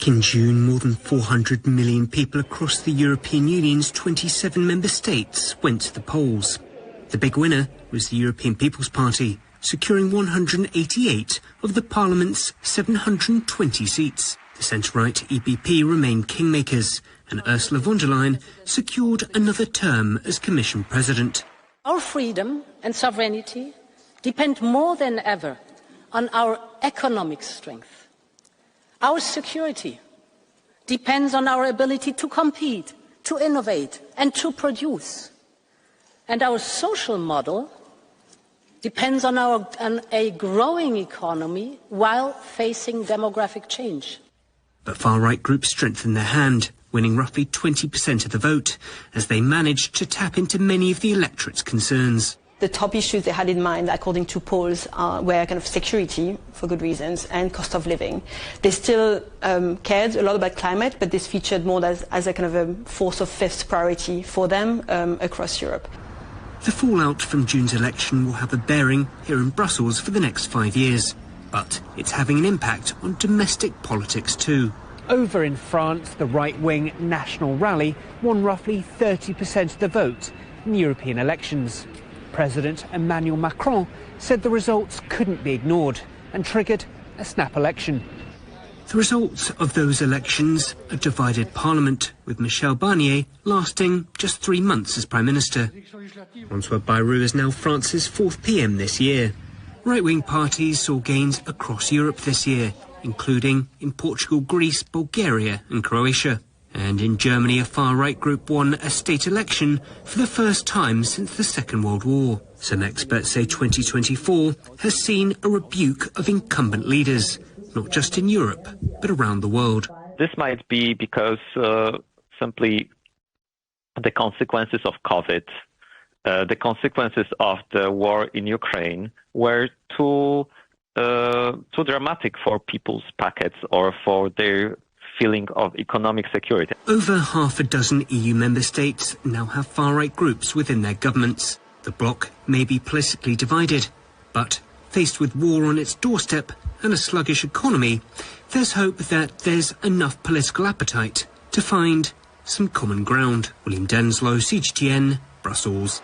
Back in June, more than 400 million people across the European Union's 27 member states went to the polls. The big winner was the European People's Party, securing 188 of the Parliament's 720 seats. The centre-right EPP remained kingmakers, and Ursula von der Leyen secured another term as Commission President. Our freedom and sovereignty depend more than ever on our economic strength. Our security depends on our ability to compete, to innovate and to produce. And our social model depends on a growing economy while facing demographic change. But far-right groups strengthened their hand, winning roughly 20% of the vote, as they managed to tap into many of the electorate's concerns. The top issues they had in mind, according to polls, were kind of security, for good reasons, and cost of living. They still cared a lot about climate, but this featured more as a kind of a fourth or fifth priority for them across Europe. The fallout from June's election will have a bearing here in Brussels for the next 5 years. But it's having an impact on domestic politics too. Over in France, the right-wing National Rally won roughly 30% of the vote in European elections. President Emmanuel Macron said the results couldn't be ignored and triggered a snap election. The results of those elections, a divided parliament, with Michel Barnier lasting just 3 months as Prime Minister. François Bayrou is now France's 4th PM this year. Right-wing parties saw gains across Europe this year, including in Portugal, Greece, Bulgaria and Croatia. And in Germany, a far-right group won a state election for the first time since the Second World War. Some experts say 2024 has seen a rebuke of incumbent leaders, not just in Europe, but around the world. This might be because simply the consequences of COVID, the consequences of the war in Ukraine were too dramatic for people's pockets or for their feeling of economic security. Over half a dozen EU member states now have far-right groups within their governments. The bloc may be politically divided, but faced with war on its doorstep and a sluggish economy, there's hope that there's enough political appetite to find some common ground. William Denselow, CGTN, Brussels.